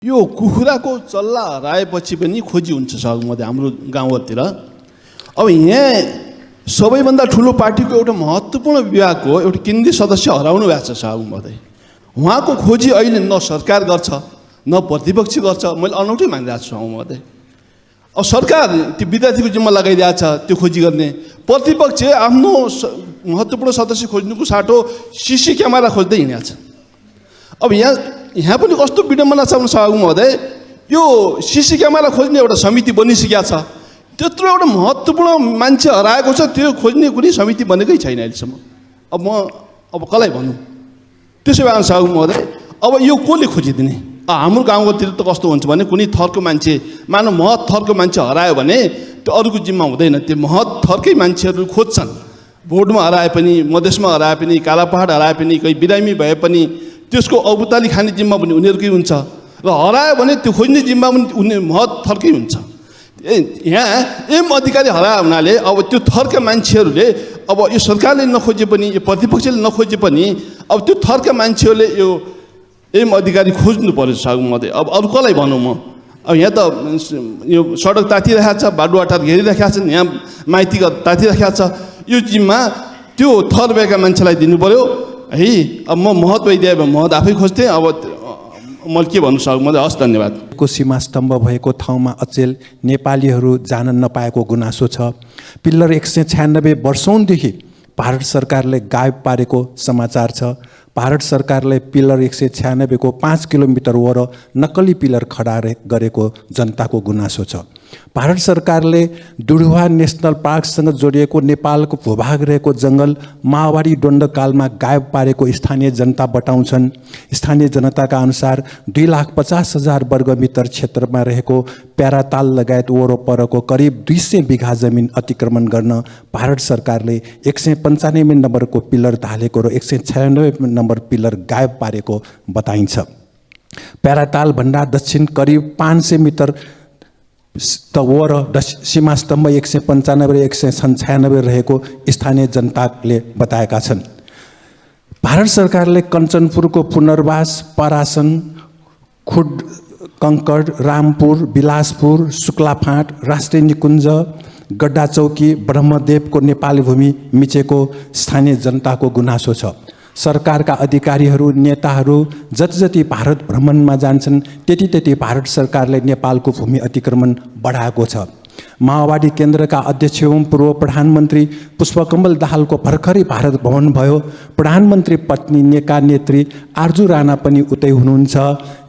यो कुखुराको चल्ला हराएपछि पनि खोजी हुन्छ सभामुखज्यू हाम्रो गाउँतिर। अब यहाँ सबैभन्दा ठुलो पार्टीको एउटा महत्त्वपूर्ण विभागको एउटा केन्द्रीय सदस्य हराउनु भएको छ सभामुखज्यू। उहाँको खोजी अहिले न सरकार गर्छ न प्रतिपक्ष गर्छ, मैले अनौठै मानिरहेको छु सभामुखज्यू। अब सरकार त्यो विद्यार्थीको जिम्मा लगाइरहेको छ त्यो खोजी गर्ने, प्रतिपक्ष आफ्नो महत्त्वपूर्ण सदस्य खोज्नुको साटो सिसी क्यामेरा खोज्दै हिँडेको छ। अब यहाँ पनि कस्तो विडम्बना छ सभामुखज्यू, यो सिसी क्यामेरा खोज्ने एउटा समिति बनिसकेको छ, त्यत्रो एउटा महत्त्वपूर्ण मान्छे हराएको छ, त्यो खोज्ने कुनै समिति बनेकै छैन अहिलेसम्म। अब कसलाई भनौँ? त्यसो भए सभामुखज्यू अब यो कसले खोजिदिने? हाम्रो गाउँतिर त कस्तो हुन्छ भने कुनै थरको मान्छे, मानव महत थरको मान्छे हरायो भने त्यो अरूको जिम्मा हुँदैन, त्यो महत थरकै मान्छेहरू खोज्छन्। भोटमा हराए पनि, मधेसमा हराए पनि, कालापहाड हराए पनि, कोही बिरामी भए पनि त्यसको औबताली खाने जिम्मा पनि उनीहरूकै हुन्छ र हरायो भने त्यो खोज्ने जिम्मा पनि उनीहरू महत थरकै हुन्छ। यहाँ एम अधिकारी हरायो हुनाले अब त्यो थरका मान्छेहरूले अब यो सरकारले नखोजे पनि, यो प्रतिपक्षले नखोजे पनि अब त्यो थरका मान्छेहरूले यो एम अधिकारी खोज्नु पर्यो सभामुखज्यू। अब अरू कसलाई भनौँ म? अब यहाँ त यो सडक तातिरहेको छ, बाटोघाटा घेरिराखेका छन्, यहाँ माइतीका तातिराखेका छ, यो जिम्मा त्यो थर भएका मान्छेलाई दिनु पर्यो है। अब म महत भइदिए महत आफै खोज्थेँ, अब मैले के भन्नु सभामुखज्यू? हस्, धन्यवाद। को सीमा स्तम्भ भएको ठाउँमा अचेल नेपालीहरू जान नपाएको गुनासो छ। पिल्लर 196 वर्षौँदेखि भारत सरकारले गायब पारेको समाचार छ। भारत सरकारले पिलर 196 को 5 किलोमिटर वर नक्कली पिलर खडा गरेको जनताको गुनासो छ। भारत सरकारले दुडुवा नेसनल पार्कसँग जोडिएको नेपालको भूभाग रहेको जङ्गल माओवादी द्वन्द्वकालमा गायब पारेको स्थानीय जनता बताउँछन्। स्थानीय जनताका अनुसार 2,50,000 वर्गमिटर क्षेत्रमा रहेको प्याराताल लगायत वरपरको करिब 200 बिघा जमिन अतिक्रमण गर्न भारत सरकारले 195 नम्बरको पिलर ढालेको र 196 नम्बर पिलर गायब पारेको बताइन्छ। प्याराताल भन्दा दक्षिण करिब 500 मिटर वर सीमा स्तम्भ 195 196 रहेको स्थानीय जनताले बताएका छन्। भारत सरकारले कञ्चनपुरको पुनर्वास, परासन, खुड कङ्कड, रामपुर, बिलासपुर, शुक्लाफाँट, राष्ट्रिय निकुञ्ज, गड्डा चौकी, ब्रह्मदेवको नेपाली भूमि मिचेको स्थानीय जनताको गुनासो छ। सरकारका अधिकारीहरू, नेताहरू जति भारत भ्रमणमा जान्छन् त्यति भारत सरकारले नेपालको भूमि अतिक्रमण बढाएको छ। माओवादी केन्द्रका अध्यक्ष एवं पूर्व प्रधानमन्त्री पुष्पकमल दाहालको भर्खरै भारत भ्रमण भयो। प्रधानमन्त्री पत्नी नेका नेत्री आर्जु राणा पनि उतै हुनुहुन्छ।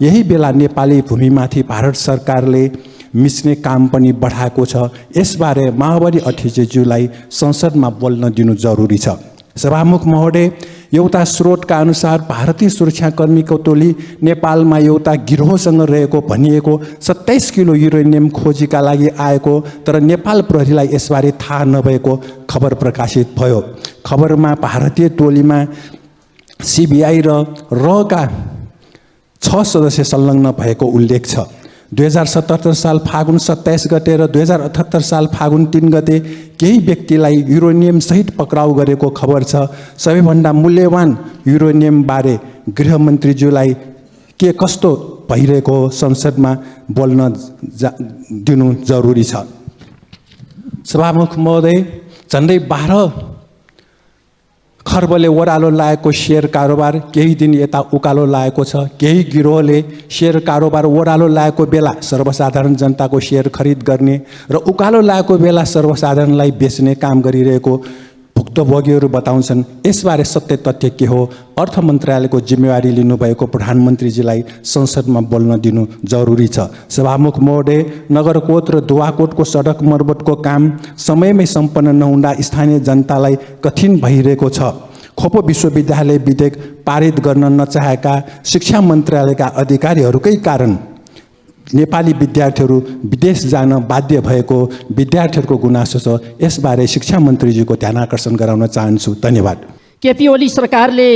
यही बेला नेपाली भूमिमाथि भारत सरकारले मिच्ने काम पनि बढाएको छ। यसबारे माओवादी अध्यक्षज्यूलाई संसदमा बोल्न दिनु जरुरी छ। सभामुख महोदय, एउटा स्रोतका अनुसार भारतीय सुरक्षाकर्मीको टोली नेपालमा एउटा गिरोहसँग रहेको भनिएको 27 किलो युरेनियम खोजीका लागि आएको, तर नेपाल प्रहरीलाई यसबारे थाहा नभएको खबर प्रकाशित भयो। खबरमा भारतीय टोलीमा सीबीआई र का 6 सदस्य संलग्न भएको उल्लेख छ। 2077 साल फागुन 27 गते र 2078 साल फागुन 3 गते केही व्यक्तिलाई युरेनियम सहित पक्राउ गरेको खबर छ। सबैभन्दा मूल्यवान युरेनियम बारे गृहमन्त्रीज्यूलाई के कस्तो भइरहेको संसदमा बोल्न दिनु जरुरी छ। सभामुख महोदय, झन्डै 12 खर्बले ओह्रालो लागेको सेयर कारोबार केही दिन यता उकालो लागेको छ। केही गिरोहले सेयर कारोबार ओह्रालो लागेको बेला सर्वसाधारण जनताको सेयर खरिद गर्ने र उकालो लागेको बेला सर्वसाधारणलाई बेच्ने काम गरिरहेको भुक्तभोगीहरू बताउँछन्। यसबारे सत्य तथ्य के हो? अर्थ मन्त्रालयको जिम्मेवारी लिनुभएको प्रधानमन्त्रीजीलाई संसदमा बोल्न दिनु जरुरी छ। सभामुख महोदय, नगरकोट र दुवाकोटको सडक मर्मतको काम समयमै सम्पन्न नहुँदा स्थानीय जनतालाई कठिन भइरहेको छ। खोपो विश्वविद्यालय विधेयक पारित गर्न नचाहेका शिक्षा मन्त्रालयका अधिकारीहरूकै कारण नेपाली विद्यार्थीहरू विदेश जान बाध्य भएको विद्यार्थीहरूको गुनासो छ। यसबारे शिक्षा मन्त्रीजीको ध्यान आकर्षण गराउन चाहन्छु। धन्यवाद। केपी ओली सरकारले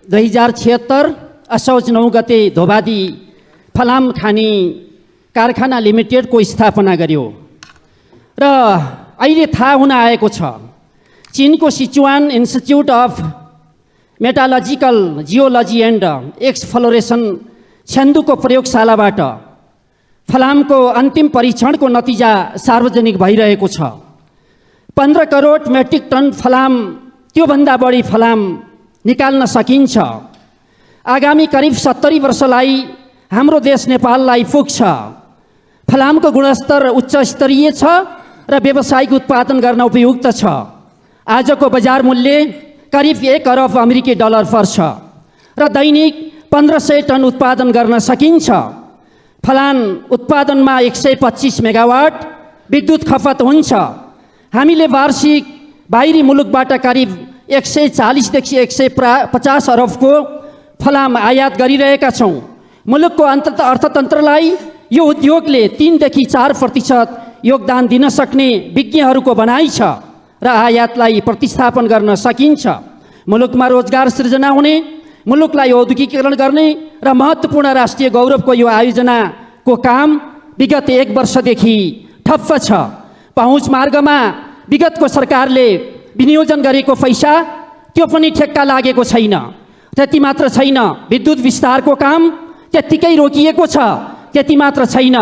2076 असोज 9 गते धोबादी फलाम खानी कारखाना लिमिटेडको स्थापना गर्यो र अहिले थाहा हुन आएको छ चीनको Sichuan institute of मेटालजिकल geology and एक्सफ्लोरेसन छेन्दुको प्रयोगशालाबाट फलामको अन्तिम परीक्षणको नतिजा सार्वजनिक भइरहेको छ। 15 करोड मेट्रिक टन फलाम, त्योभन्दा बढी फलाम निकाल्न सकिन्छ। आगामी करिब 70 वर्षलाई हाम्रो देश नेपाललाई पुग्छ। फलामको गुणस्तर उच्च स्तरीय छ र व्यावसायिक उत्पादन गर्न उपयुक्त छ। आजको बजार मूल्य करिब 1 अरब अमेरिकी डलर पर्छ र दैनिक 1500 टन उत्पादन गर्न सकिन्छ। फलाम उत्पादनमा 125 मेगावाट विद्युत खपत हुन्छ। हामीले वार्षिक बाहिरी मुलुकबाट करिब 140 देखि 150 अरबको फलाम आयात गरिरहेका छौँ। मुलुकको अर्थतन्त्रलाई यो उद्योगले 3 देखि 4% योगदान दिन सक्ने विज्ञहरूको भनाइ छ र आयातलाई प्रतिस्थापन गर्न सकिन्छ। मुलुकमा रोजगार सृजना हुने, मुलुकलाई औद्योगिकीकरण गर्ने र महत्त्वपूर्ण राष्ट्रिय गौरवको यो आयोजनाको काम विगत 1 वर्षदेखि ठप्प छ। पहुँच मार्गमा विगतको सरकारले विनियोजन गरेको पैसा त्यो पनि ठेक्का लागेको छैन। त्यति मात्र छैन, विद्युत विस्तारको काम त्यत्तिकै रोकिएको छ। त्यति मात्र छैन,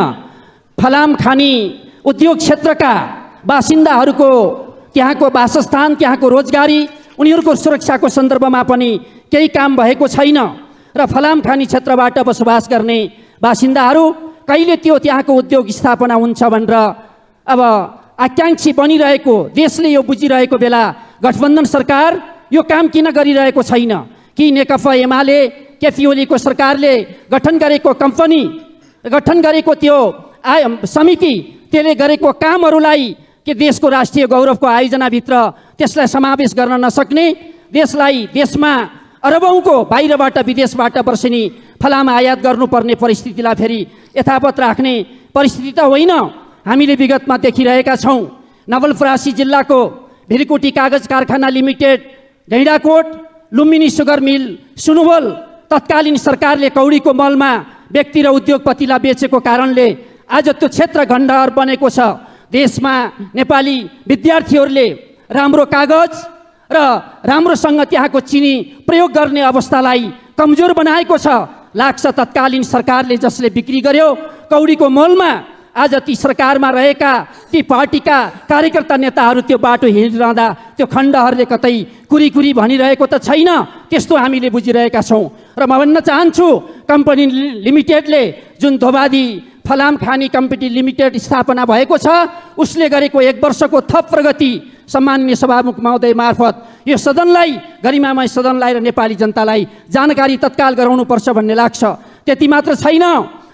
फलाम खानी उद्योग क्षेत्रका बासिन्दाहरूको त्यहाँको वासस्थान, त्यहाँको रोजगारी, उनीहरूको सुरक्षाको सन्दर्भमा पनि केही काम भएको छैन र फलाम खानी क्षेत्रबाट बसोबास गर्ने बासिन्दाहरू कहिले त्यो त्यहाँको उद्योग स्थापना हुन्छ भनेर अब आकाङ्क्षी बनिरहेको, देशले यो बुझिरहेको बेला गठबन्धन सरकार यो काम किन गरिरहेको छैन? कि नेकपा एमाले केपी ओलीको सरकारले गठन गरेको कम्पनी, गठन गरेको त्यो समिति, त्यसले गरेको कामहरूलाई के देशको राष्ट्रिय गौरवको आयोजनाभित्र त्यसलाई समावेश गर्न नसक्ने, देशमा अरबौँको बाहिरबाट विदेशबाट वर्षेनी फलाम आयात गर्नुपर्ने परिस्थितिलाई फेरि यथावत राख्ने परिस्थिति त होइन, हामीले विगतमा देखिरहेका छौँ। नवलपरासी जिल्लाको भिरकुटी कागज कारखाना limited, Gaindakot Lumbini sugar mill, Sunwal तत्कालीन सरकारले कौडीको मलमा व्यक्ति र उद्योगपतिलाई बेचेको कारणले आज त्यो क्षेत्र खण्डहर बनेको छ। देशमा नेपाली विद्यार्थीहरूले राम्रो कागज र राम्रोसँग त्यहाँको चिनी प्रयोग गर्ने अवस्थालाई कमजोर बनाएको छ। लाग्छ तत्कालीन सरकारले जसले बिक्री गर्यो कौडीको मोलमा, आज ती सरकारमा रहेका ती पार्टीका कार्यकर्ता नेताहरू त्यो बाटो हिँडिरहँदा त्यो खण्डहरले कतै कुरी भनिरहेको त छैन। त्यस्तो हामीले बुझिरहेका छौँ र म भन्न चाहन्छु, कम्पनी लिमिटेडले जुन धोबादी फलाम खानी कम्पनी लिमिटेड स्थापना भएको छ, उसले गरेको 1 वर्षको थप प्रगति सम्माननीय सभामुख महोदय मार्फत यो सदनलाई, गरिमामय सदनलाई र नेपाली जनतालाई जानकारी तत्काल गराउनुपर्छ भन्ने लाग्छ। त्यति मात्र छैन,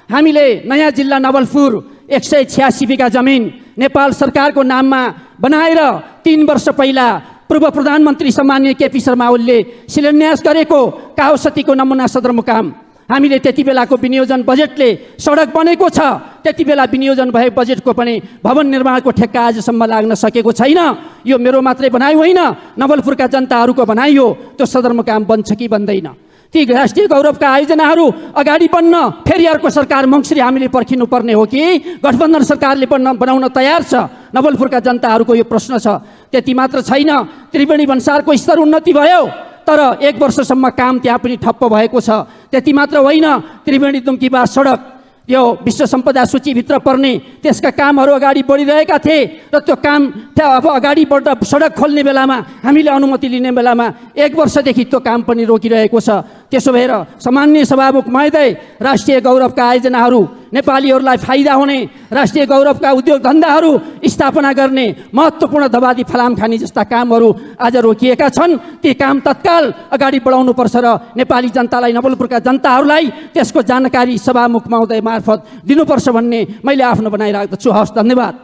हामीले नयाँ जिल्ला नवलपुर 186 बिघा जमिन नेपाल सरकारको नाममा बनाएर 3 वर्ष पहिला पूर्व प्रधानमन्त्री सम्माननीय केपी शर्मा ओलीले शिलान्यास गरेको काउसतीको नमुना सदरमुकाम, हामीले त्यति बेलाको विनियोजन बजेटले सडक बनेको छ। त्यति बेला विनियोजन भए बजेटको पनि भवन निर्माणको ठेक्का आजसम्म लाग्न सकेको छैन। यो मेरो मात्रै भनाइ होइन, नवलपुरका जनताहरूको भनाइ हो। त्यो सदरमुकाम बन्छ कि बन्दैन? ती राष्ट्रिय गौरवका आयोजनाहरू अगाडि बढ्न फेरि अर्को सरकार मङ्सिरी हामीले पर्खिनु पर्ने हो कि गठबन्धन सरकारले बनाउन तयार छ? नवलपुरका जनताहरूको यो प्रश्न छ। त्यति मात्र छैन, त्रिवेणी भन्सारको स्तर उन्नति भयो तर 1 वर्षसम्म काम त्यहाँ पनि ठप्प भएको छ। त्यति मात्र होइन, त्रिवेणी दुम्कीबास सडक यो विश्व सम्पदा सूचीभित्र पर्ने त्यसका कामहरू अगाडि बढिरहेका थिए र त्यो काम अब अगाडि बढ्दा सडक खोल्ने बेलामा हामीले अनुमति लिने बेलामा 1 वर्षदेखि त्यो काम पनि रोकिरहेको छ। त्यसो भएर सामान्य सभामुख महोदय, राष्ट्रिय गौरवका आयोजनाहरू, नेपालीहरूलाई फाइदा हुने राष्ट्रिय गौरवका उद्योग धन्दाहरू स्थापना गर्ने महत्त्वपूर्ण धोबादी फलाम खानी जस्ता कामहरू आज रोकिएका छन्। ती काम तत्काल अगाडि बढाउनुपर्छ र नेपाली जनतालाई, नवलपुरका जनताहरूलाई त्यसको जानकारी सभामुख महोदय मार्फत दिनुपर्छ भन्ने मैले आफ्नो बनाइराख्दछु। हवस्, धन्यवाद।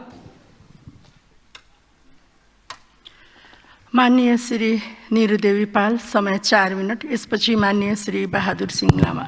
माननीय श्री निरुदेवी पाल, समय 4 मिनट। यसपछि माननीय श्री बहादुर सिंह लामा।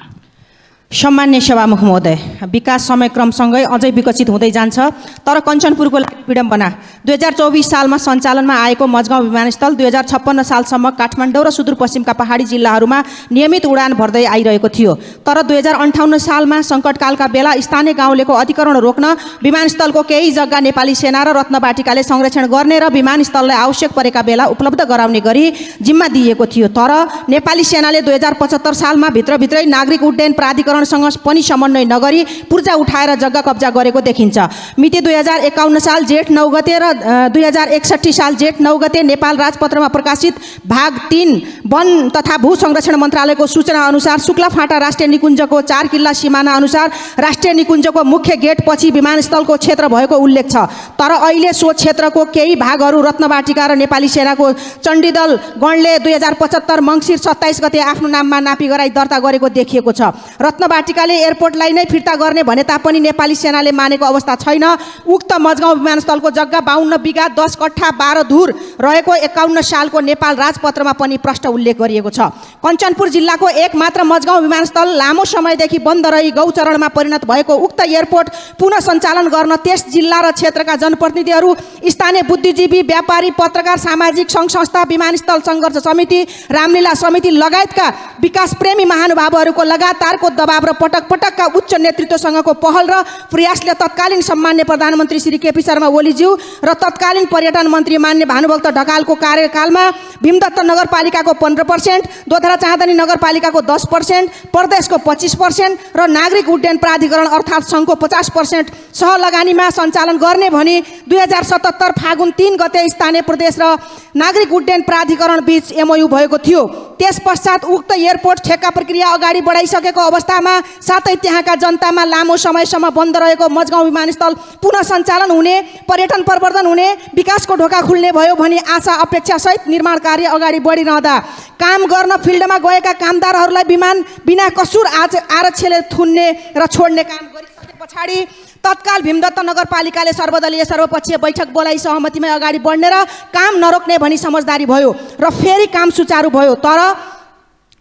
सम्मान्य सभामुख महोदय, विकास समयक्रमसँगै अझै विकसित हुँदै जान्छ तर कञ्चनपुरको लागि विडम्बना। 2024 सालमा सञ्चालनमा आएको मजगाउँ विमानस्थल 2056 सालसम्म काठमाडौँ र सुदूरपश्चिमका पहाडी जिल्लाहरूमा नियमित उडान भर्दै आइरहेको थियो। तर 2058 सालमा सङ्कटकालका बेला स्थानीय गाउँलेको अधिकरण रोक्न विमानस्थलको केही जग्गा नेपाली सेना र रत्नबाटिकाले संरक्षण गर्ने र विमानस्थललाई आवश्यक परेका बेला उपलब्ध गराउने गरी जिम्मा दिएको थियो। तर नेपाली सेनाले 2075 सालमा भित्रभित्रै नागरिक उड्डयन प्राधिकरण प्राधिकरणसँग पनि समन्वय नगरी पूर्जा उठाएर जग्गा कब्जा गरेको देखिन्छ। मिति 2051 साल जेठ 9 गते र 2061 साल जेठ 9 गते नेपाल राजपत्रमा प्रकाशित भाग 3 वन तथा भू संरक्षण मन्त्रालयको सूचना अनुसार शुक्लाफाँटा राष्ट्रिय निकुञ्जको 4 किल्ला सिमाना अनुसार राष्ट्रिय निकुञ्जको मुख्य गेट पछि विमानस्थलको क्षेत्र भएको उल्लेख छ। तर अहिले सो क्षेत्रको केही भागहरू रत्नबाटिका र नेपाली सेनाको चण्डीदल गणले 2075 मङ्सिर 27 गते आफ्नो नाममा नापी गराई दर्ता गरेको देखिएको छ। रत्नबाटिकाले एयरपोर्टलाई नै फिर्ता गर्ने भने तापनि नेपाली सेनाले मानेको अवस्था छैन। उक्त मजगाउँ विमानस्थलको जग्गा 52 बिघा 10 कट्ठा 12 धुर रहेको 51 सालको नेपाल राजपत्रमा पनि प्रष्ट उल्लेख गरिएको छ। कञ्चनपुर जिल्लाको एकमात्र मजगाउँ विमानस्थल लामो समयदेखि बन्द रही गौचरणमा परिणत भएको उक्त एयरपोर्ट पुनः सञ्चालन गर्न त्यस जिल्ला र क्षेत्रका जनप्रतिनिधिहरू, स्थानीय बुद्धिजीवी, व्यापारी, पत्रकार, सामाजिक सङ्घ संस्था, विमानस्थल सङ्घर्ष समिति, रामलीला समिति लगायतका विकास प्रेमी महानुभावहरूको लगातारको दबाव र पटक पटकका उच्च नेतृत्वसँगको पहल र प्रयासले तत्कालीन सम्मान्य प्रधानमन्त्री श्री केपी शर्मा ओलीज्यू र तत्कालीन पर्यटन मन्त्री मान्य भानुभक्त ढकालको कार्यकालमा भीमदत्त नगरपालिकाको 15%, दोधरा चाँदनी नगरपालिकाको 10%, प्रदेशको 25% र नागरिक उड्डयन प्राधिकरण अर्थात् सङ्घको 50% सहलगानीमा सञ्चालन गर्ने भनी 2077 फागुन 3 गते स्थानीय प्रदेश र नागरिक उड्डयन प्राधिकरण बीच एमओयू भएको थियो। त्यस पश्चात उक्त एयरपोर्ट ठेक्का प्रक्रिया अगाडि बढाइसकेको अवस्थामा साथै त्यहाँका जनतामा लामो समयसम्म बन्द रहेको मजगाउँ विमानस्थल पुनः सञ्चालन हुने, पर्यटन प्रवर्धन हुने, विकासको ढोका खुल्ने भयो भनी आशा अपेक्षासहित निर्माण कार्य अगाडि बढिरहँदा काम गर्न फिल्डमा गएका कामदारहरूलाई विमान बिना कसुर आरक्षले थुन्ने र छोड्ने काम गरिसके पछाडि तत्काल भीमदत्त नगरपालिकाले सर्वदलीय सर्वपक्षीय बैठक बोलाई सहमतिमै अगाडि बढ्ने र काम नरोक्ने भनी समझदारी भयो र फेरि काम सुचारू भयो। तर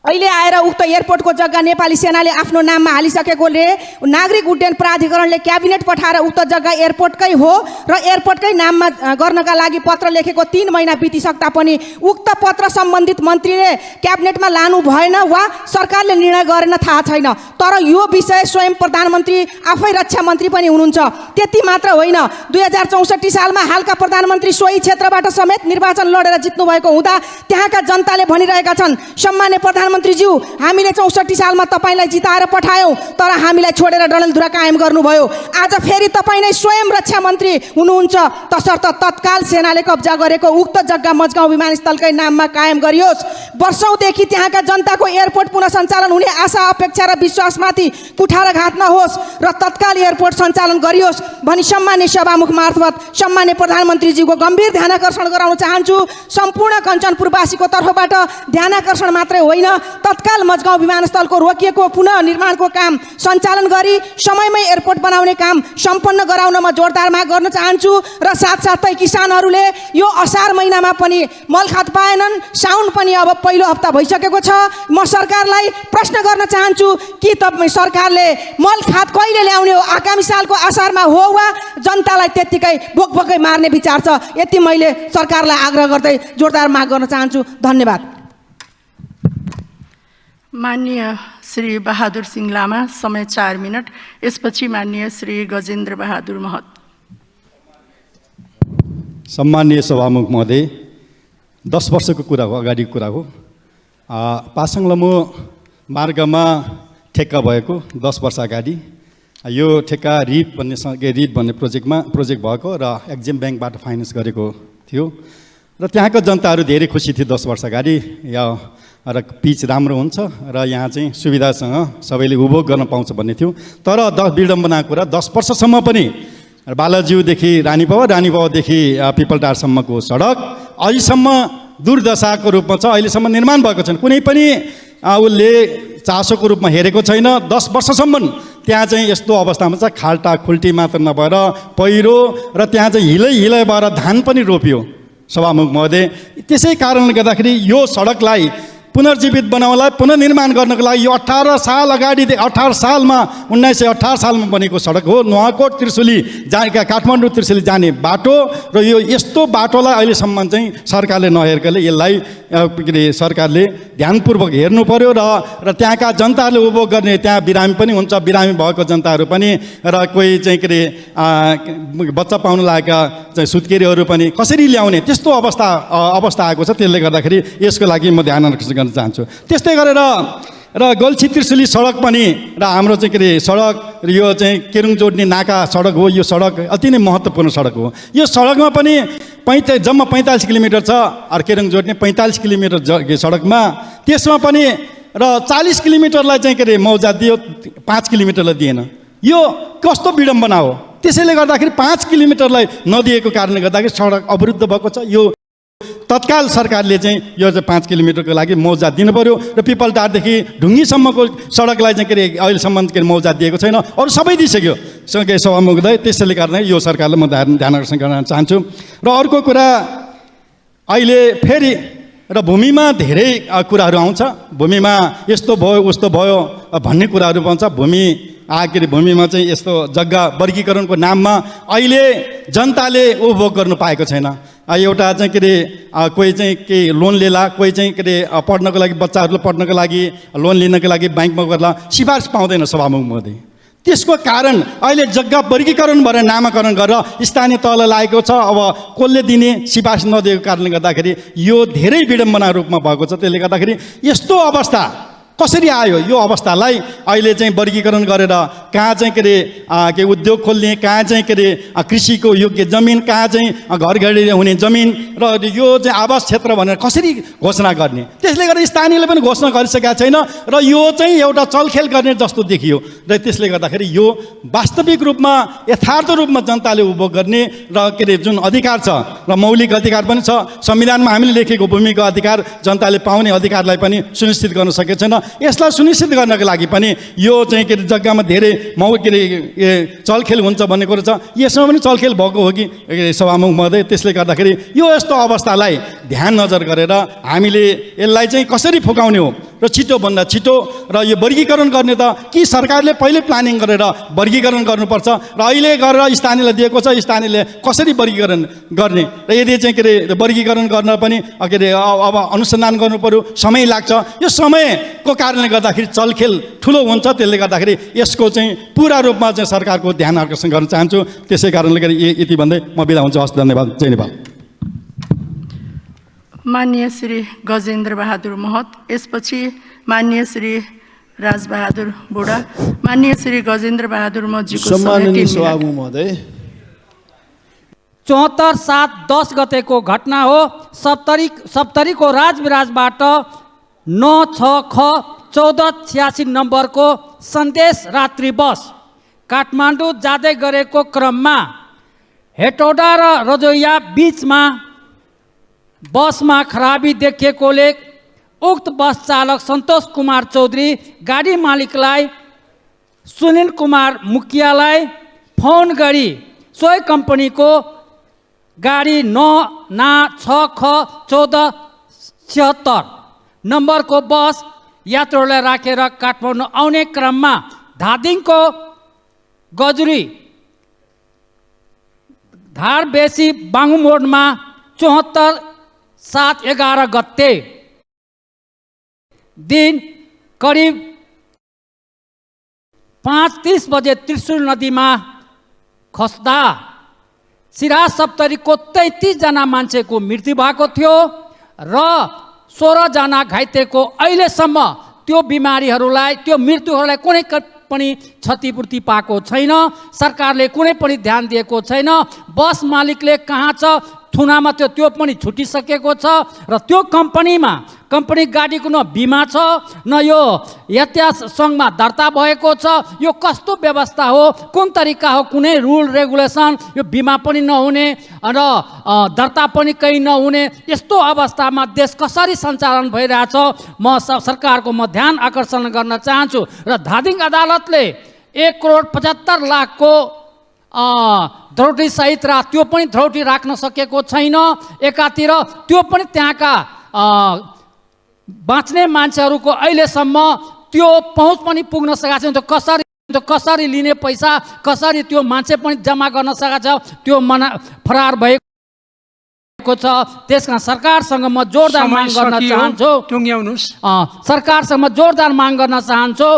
अहिले आएर उक्त एयरपोर्टको जग्गा नेपाली सेनाले आफ्नो नाममा हालिसकेकोले नागरिक उड्डयन प्राधिकरणले क्याबिनेट पठाएर उक्त जग्गा एयरपोर्टकै हो र एयरपोर्टकै नाममा गर्नका लागि पत्र लेखेको 3 महिना बितिसक्दा पनि उक्त पत्र सम्बन्धित मन्त्रीले क्याबिनेटमा लानु भएन वा सरकारले निर्णय गरेन थाहा छैन। तर यो विषय स्वयं प्रधानमन्त्री आफै रक्षा मन्त्री पनि हुनुहुन्छ। त्यति मात्र होइन, 2064 सालमा हालका प्रधानमन्त्री सोही क्षेत्रबाट समेत निर्वाचन लडेर जित्नु भएको हुँदा त्यहाँका जनताले भनिरहेका छन्, सम्मान्य प्रधानमन्त्रीज्यू, हामीले 64 सालमा तपाईलाई जिताएर पठायौं तर हामीलाई छोडेर डडेलधुरा कायम गर्नुभयो। आज फेरि तपाई नै स्वयं रक्षा मन्त्री हुनुहुन्छ, तसर्थ तत्काल सेनाले कब्जा गरेको उक्त जग्गा मजगाउँ विमानस्थलकै नाममा कायम गरियोस्। वर्षौंदेखि त्यहाँका जनताको एयरपोर्ट पुनः सञ्चालन हुने आशा अपेक्षा र विश्वासमाथि कुठाराघात नहोस् र तत्काल एयरपोर्ट सञ्चालन गरियोस् भनी सम्मान्य सभामुख मार्फत सम्मान्य प्रधानमन्त्रीज्यूको गम्भीर ध्यानाकर्षण गराउन चाहन्छु। सम्पूर्ण कञ्चनपुरवासीको तर्फबाट ध्यानाकर्षण मात्रै होइन, तत्काल मजगाउँ विमानस्थलको रोकिएको पुनः निर्माणको काम सञ्चालन गरी समयमै एयरपोर्ट बनाउने काम सम्पन्न गराउनमा जोरदार माग गर्न चाहन्छु र साथसाथै किसानहरूले यो असार महिनामा पनि मलखात पाएनन्, साउन पनि अब पहिलो हप्ता भइसकेको छ। म सरकारलाई प्रश्न गर्न चाहन्छु कि तपाईँ सरकारले मलखात कहिले ल्याउने हो, आगामी सालको असारमा हो वा जनतालाई त्यत्तिकै भोकभोकै मार्ने विचार छ? यति मैले सरकारलाई आग्रह गर्दै जोरदार माग गर्न चाहन्छु। धन्यवाद। माननीय श्री बहादुर सिंह लामा, समय 4 मिनट। यसपछि माननीय श्री गजेन्द्र बहादुर महत। सम्माननीय सभामुख महोदय, 10 वर्षको कुरा हो, अगाडिको कुरा हो। पासाङ लमो मार्गमा ठेक्का भएको 10 वर्ष अगाडि यो ठेक्का रिप भन्ने प्रोजेक्ट भएको र एक्जिम ब्याङ्कबाट फाइनेन्स गरेको थियो र त्यहाँको जनताहरू धेरै खुसी थिए 10 वर्ष अगाडि। र पिच राम्रो हुन्छ र यहाँ चाहिँ सुविधासँग सबैले उपभोग गर्न पाउँछ भन्ने थियो। तर विडम्बनाको कुरा 10 वर्षसम्म पनि बालाज्यूदेखि रानीपावादेखि पिपलटारसम्मको सडक अहिलेसम्म दुर्दशाको रूपमा छ, अहिलेसम्म निर्माण भएको छैन। कुनै पनि उसले चासोको रूपमा हेरेको छैन। 10 वर्षसम्म त्यहाँ चाहिँ यस्तो अवस्थामा छ, खाल्टा खुल्टी मात्र नभएर पहिरो र त्यहाँ चाहिँ हिलै भएर धान पनि रोप्यो सभामुख महोदय। त्यसै कारणले गर्दाखेरि यो सडकलाई पुनर्जीवित बनाउनलाई, पुनर्निर्माण गर्नको लागि यो 18 साल अगाडि 18 सालमा 1918 सालमा बनेको सडक हो। नुवाकोट त्रिशुली काठमाडौँ त्रिशुली जाने बाटो र यो यस्तो बाटोलाई अहिलेसम्म चाहिँ सरकारले नहेरेकोले यसलाई सरकारले ध्यानपूर्वक हेर्नु पर्यो र त्यहाँका जनताहरूले उपभोग गर्ने, त्यहाँ बिरामी पनि हुन्छ, बिरामी भएको जनताहरू पनि र कोही चाहिँ बच्चा पाउन लागेका चाहिँ सुत्केरीहरू पनि कसरी ल्याउने त्यस्तो अवस्था आएको छ। त्यसले गर्दाखेरि यसको लागि म ध्यान आकर्षण गर्न चाहन्छु। त्यस्तै गरेर र गल्छी त्रिशुली सडक पनि र हाम्रो चाहिँ के अरे सडक र यो चाहिँ केरुङ जोड्ने नाका सडक हो। यो सडक अति नै महत्त्वपूर्ण सडक हो। यो सडकमा पनि जम्मा 45 किलोमिटर छ, अरू केरुङ जोड्ने 45 किलोमिटर सडकमा, त्यसमा पनि र 40 किलोमिटरलाई चाहिँ के अरे मौजा दियो, 5 किलोमिटरलाई दिएन। यो कस्तो विडम्बना हो। त्यसैले गर्दाखेरि 5 किलोमिटरलाई नदिएको कारणले गर्दाखेरि सडक अवरुद्ध भएको छ। यो तत्काल सरकारले चाहिँ यो चाहिँ 5 किलोमिटरको लागि मौजा दिनु पर्यो र पिपलटारदेखि ढुङ्गीसम्मको सडकलाई चाहिँ के अरे अहिलेसम्म के अरे मौजा दिएको छैन, अरू सबै दिइसक्यो सँगै सभामुख महोदय। त्यसैले गर्दा यो सरकारलाई म ध्यान आकर्षण गर्न चाहन्छु। र अर्को कुरा, अहिले फेरि र भूमिमा धेरै कुराहरू आउँछ। भूमिमा यस्तो भयो उस्तो भयो भन्ने कुराहरू पाउँछ। भूमि के अरे भूमिमा चाहिँ यस्तो जग्गा वर्गीकरणको नाममा अहिले जनताले उपभोग गर्नु पाएको छैन। एउटा चाहिँ के अरे कोही चाहिँ के लोन लिएला, कोही चाहिँ के अरे पढ्नको लागि बच्चाहरूलाई पढ्नको लागि लोन लिनको लागि ब्याङ्कमा गर्ला, सिफारिस पाउँदैन सभामुख महोदय। त्यसको कारण अहिले जग्गा वर्गीकरण भएर नामाकरण गरेर स्थानीय तहलाई लागेको छ। अब कसले दिने सिफारिस नदिएको कारणले गर्दाखेरि यो धेरै विडम्बना रूपमा भएको छ। त्यसले गर्दाखेरि यस्तो अवस्था कसरी आयो, यो अवस्थालाई अहिले चाहिँ वर्गीकरण गरेर कहाँ चाहिँ के अरे के उद्योग खोल्ने, कहाँ चाहिँ के अरे कृषिको योग्य जमिन, कहाँ चाहिँ घर घडी हुने जमिन र यो चाहिँ आवास क्षेत्र भनेर कसरी घोषणा गर्ने। त्यसले गर्दा स्थानीयले पनि घोषणा गरिसकेका छैन र यो चाहिँ एउटा चलखेल गर्ने जस्तो देखियो। र त्यसले गर्दाखेरि यो वास्तविक रूपमा यथार्थ रूपमा जनताले उपभोग गर्ने र के अरे जुन अधिकार छ र मौलिक अधिकार पनि छ, संविधानमा हामीले लेखेको भूमिको अधिकार जनताले पाउने अधिकारलाई पनि सुनिश्चित गर्न सकेको छैन। यसलाई सुनिश्चित गर्नको लागि पनि यो चाहिँ के अरे जग्गामा धेरै के अरे चलखेल हुन्छ भन्ने कुरो छ। यसमा पनि चलखेल भएको हो कि सभामुख महोदय। त्यसले गर्दाखेरि यो यस्तो अवस्थालाई ध्यान नजर गरेर हामीले यसलाई चाहिँ कसरी फुकाउने हो र छिटोभन्दा छिटो र यो वर्गीकरण गर्ने त कि सरकारले पहिले प्लानिङ गरेर वर्गीकरण गर्नुपर्छ र अहिले गरेर स्थानीयलाई दिएको छ, स्थानीयले कसरी वर्गीकरण गर्ने र यदि चाहिँ के अरे वर्गीकरण गर्न पनि के अरे अब अनुसन्धान गर्नु पर्यो, समय लाग्छ। यो समयको कारणले गर्दाखेरि चलखेल ठुलो हुन्छ। त्यसले गर्दाखेरि यसको चाहिँ पुरा रूपमा चाहिँ सरकारको ध्यान आकर्षण गर्न चाहन्छु। त्यसै कारणले गर्दा यति भन्दै म बिदा हुन्छु। हस्, धन्यवाद। जय नेपाल। माननीय श्री गजेन्द्र बहादुर महत, यसपछि माननीय श्री राजबहादुर बुढा। माननीय श्री गजेन्द्र बहादुर महतजीको सम्माननीय सभामुख महोदय, 74/7/10 गतेको घटना हो। सप्तरीको राजविराजबाट 96ख1486 नम्बरको सन्देश रात्रि बस काठमाडौँ जाँदै गरेको क्रममा हेटौडा र रजोया बीचमा बसमा खराबी देखिएकोले उक्त बस चालक सन्तोष कुमार चौधरी गाडी मालिकलाई सुनिल कुमार मुखियालाई फोन गरी सोही कम्पनीको गाडी 96ख1476 नम्बरको बस यात्रुलाई राखेर काठमाडौँ आउने क्रममा धादिङको गजुरी धारबेसी बाङ्गु मोडमा 74/7/11 गते दिन करिब 5:30 बजे त्रिशुल नदीमा खस्दा सिराज सप्तरीको 33 जना मान्छेको मृत्यु भएको थियो र 16 जना घाइतेको अहिलेसम्म त्यो बिमारीहरूलाई, त्यो मृत्युहरूलाई कुनै पनि क्षतिपूर्ति पाएको छैन। सरकारले कुनै पनि ध्यान दिएको छैन। बस मालिकले कहाँ छ, थुनामा त्यो पनि छुटिसकेको छ र त्यो कम्पनी गाडीको न बिमा छ न यो यातायात सङ्घमा दर्ता भएको छ। यो कस्तो व्यवस्था हो, कुन तरिका हो, कुनै रुल रेगुलेसन, यो बिमा पनि नहुने र दर्ता पनि कहीँ नहुने, यस्तो अवस्थामा देश कसरी सञ्चालन भइरहेछ म सरकारको म ध्यान आकर्षण गर्न चाहन्छु। र धादिङ अदालतले 1,75,00,000को धरोटी सहित त्यो पनि धरोटी राख्न सकेको छैन। एकातिर त्यो पनि त्यहाँका बाँच्ने मान्छेहरूको अहिलेसम्म त्यो पहुँच पनि पुग्न सकेको छैन। त्यो कसरी लिने पैसा, कसरी त्यो मान्छे पनि जम्मा गर्न सकेको छ, त्यो फरार भएको छ। त्यसका सरकारसँग म जोरदार माग गर्न चाहन्छु। सरकारसँग म जोरदार माग गर्न चाहन्छु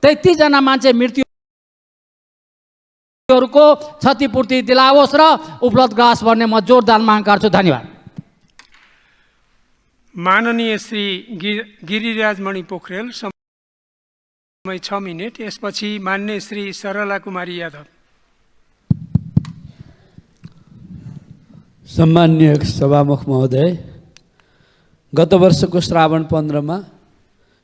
33 जना मान्छे मृत्युहरूको क्षतिपूर्ति दिलाओस् र उपलब्ध गराओस् भन्ने म जोरदार माग गर्छु। धन्यवाद। माननीय श्री गिरिराज मणि पोखरेल। समय 6 मिनेट। यसपछि मान्य श्री सरला कुमारी यादव। सम्मान्य सभामुख महोदय, गत वर्षको श्रावण 15 मा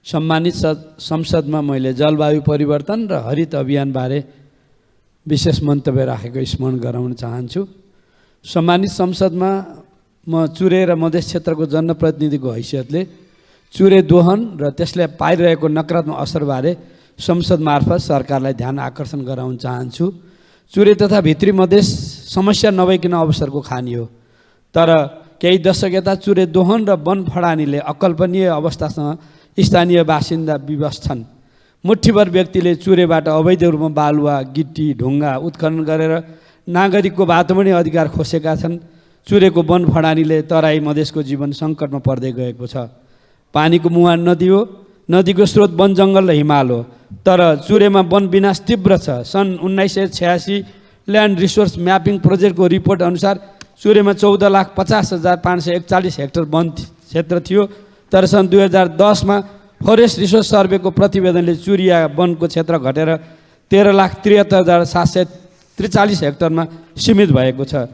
सम्मानित संसदमा मैले जलवायु परिवर्तन र हरित अभियानबारे विशेष मन्तव्य राखेको स्मरण गराउन चाहन्छु। सम्मानित संसदमा म चुरे र मधेस क्षेत्रको जनप्रतिनिधिको हैसियतले चुरे दोहन र त्यसले पाइरहेको नकारात्मक असरबारे संसद मार्फत सरकारलाई ध्यान आकर्षण गराउन चाहन्छु। चुरे तथा भित्री मधेस समस्या नभइकन अवसरको खानी हो, तर केही दशक यता चुरे दोहन र वन फडानीले अकल्पनीय अवस्थासँग स्थानीय बासिन्दा विवश छन्। मुठ्ठीभर व्यक्तिले चुरेबाट अवैध रूपमा बालुवा, गिट्टी, ढुङ्गा उत्खनन गरेर नागरिकको वातावरणीय अधिकार खोसेका छन्। चुरेको वन फडानीले तराई मधेसको जीवन सङ्कटमा पर्दै गएको छ। पानीको मुहान नदी हो, नदीको स्रोत वन जङ्गल र हिमाल हो, तर चुरेमा वन विनाश तीव्र छ। सन् 1986 ल्यान्ड रिसोर्स म्यापिङ प्रोजेक्टको रिपोर्ट अनुसार चुरेमा 14,50,541 हेक्टर वन क्षेत्र थियो, तर सन् 2010 मा फरेस्ट रिसोर्स सर्वेको प्रतिवेदनले चुरिया वनको क्षेत्र घटेर 13,73,743 हेक्टरमा सीमित भएको छ।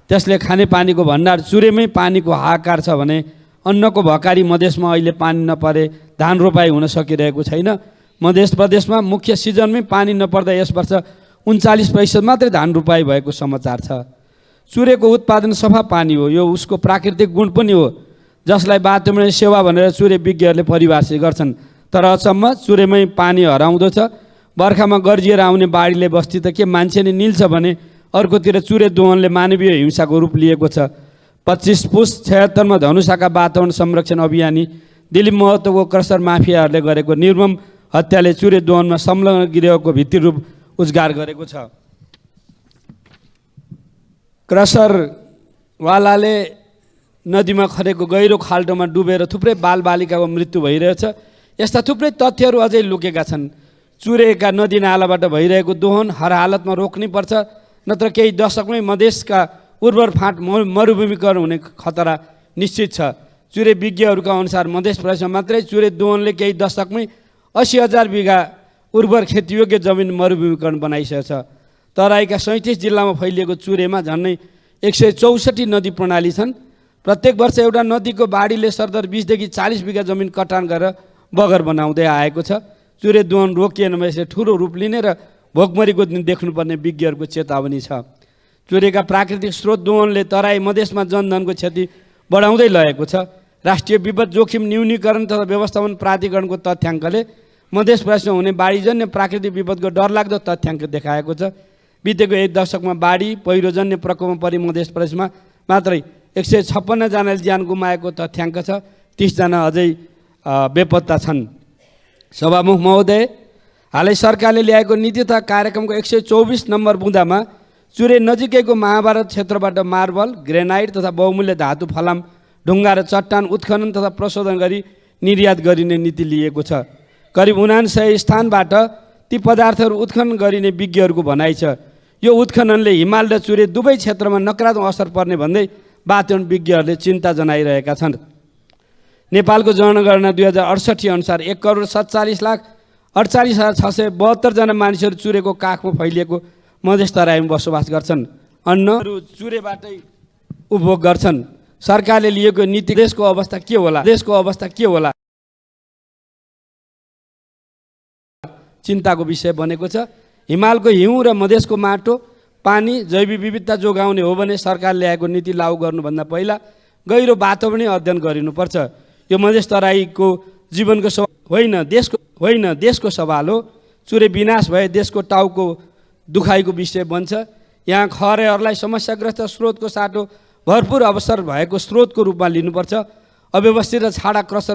त्यसले खानेपानीको भण्डार चुरेमै पानीको हाहाकार छ भने अन्नको भकारी मधेसमा अहिले पानी नपरे धान रोपाई हुन सकिरहेको छैन। मध्य प्रदेशमा मुख्य सिजनमै पानी नपर्दा यस वर्ष 39% मात्रै धान रोपाई भएको समाचार छ। चुरेको उत्पादन सफा पानी हो, यो उसको प्राकृतिक गुण पनि हो, जसलाई वातावरणीय सेवा भनेर चुरे विज्ञहरूले परिभाषित गर्छन्। तर अचम्म चुरेमै पानी हराउँदो छ। बर्खामा गर्जिएर आउने बाढीले बस्ती त के मान्छे नै निल्छ भने अर्कोतिर चुरे दोहनले मानवीय हिंसाको रूप लिएको छ। 25 पुस 76 मा धनुषाका वातावरण संरक्षण अभियानी दिलीप महतोको क्रसर माफियाहरूले गरेको निर्मम हत्याले चुरे दोहनमा संलग्न गिरोहको भित्री रूप उजागर गरेको छ। क्रसरवालाले नदीमा खनेको गहिरो खाल्टोमा डुबेर थुप्रै बालबालिकाको मृत्यु भइरहेछ। यस्ता थुप्रै तथ्यहरू अझै लुकेका छन्। चुरेका नदी नालाबाट भइरहेको दोहन हर हालतमा रोक्नुपर्छ, नत्र केही दशकमै मधेसका उर्वर फाँट मरुभूमिकरण हुने खतरा निश्चित छ। चुरे विज्ञहरूका अनुसार मध्य प्रदेशमा मात्रै चुरे दोहनले केही दशकमै 80,000 बिघा उर्वर खेतीयोग्य जमिन मरुभूमिकरण बनाइसकेको छ। तराईका 37 जिल्लामा फैलिएको चुरेमा झन्डै 164 नदी प्रणाली छन्। प्रत्येक वर्ष एउटा नदीको बाढीले सरदर 20 देखि 40 बिघा जमिन कटान गरेर बगर बनाउँदै आएको छ। चुरे दोहन रोकिएन भने यसले ठुलो रूप लिने र भोकमरीको दिन देख्नुपर्ने विज्ञहरूको चेतावनी छ। चुरेका प्राकृतिक स्रोत दोहनले तराई मधेसमा जनधनको क्षति बढाउँदै लगेको छ। राष्ट्रिय विपद जोखिम न्यूनीकरण तथा व्यवस्थापन प्राधिकरणको तथ्याङ्कले मध्य प्रदेशमा हुने बाढीजन्य प्राकृतिक विपदको डरलाग्दो तथ्याङ्क देखाएको छ। बितेको 1 दशकमा बाढी पहिरोजन्य प्रकोपमा परि मध्य प्रदेशमा मात्रै 156 जनाले ज्यान गुमाएको तथ्याङ्क छ। 30 जना अझै बेपत्ता छन्। सभामुख महोदय, हालै सरकारले ल्याएको नीति तथा कार्यक्रमको 124 नम्बर बुँदामा चुरे नजिकैको महाभारत क्षेत्रबाट मार्बल, ग्रेनाइट तथा बहुमूल्य धातु फलाम, ढुङ्गा र चट्टान उत्खनन तथा प्रशोधन गरी निर्यात गरिने नीति लिएको छ। करिब 99 स्थानबाट ती पदार्थहरू उत्खनन गरिने विज्ञहरूको भनाइ छ। यो उत्खननले हिमाल र चुरे दुवै क्षेत्रमा नकारात्मक असर पर्ने भन्दै वातावरण विज्ञहरूले चिन्ता जनाइरहेका छन्। नेपालको जनगणना 2068 अनुसार 1,47,48,672 जना मानिसहरू चुरेको काखमा फैलिएको मधेस तराईमा बसोबास गर्छन्। अन्नहरू चुरेबाटै उपभोग गर्छन्। सरकारले लिएको नीति देशको अवस्था के होला चिन्ताको विषय बनेको छ। हिमालको हिउँ र मधेसको माटो, पानी, जैविक विविधता जोगाउने हो भने सरकारले ल्याएको नीति लागू गर्नुभन्दा पहिला गहिरो वातावरणीय अध्ययन गरिनुपर्छ। यो मधेस तराईको जीवनको होइन देशको सवाल हो। चुरे विनाश भए देशको टाउको दुखाइको विषय बन्छ। यहाँ खहरेहरूलाई समस्याग्रस्त स्रोतको साटो भरपूर अवसर भएको स्रोतको रूपमा लिनुपर्छ। अव्यवस्थित र छाडा क्रसर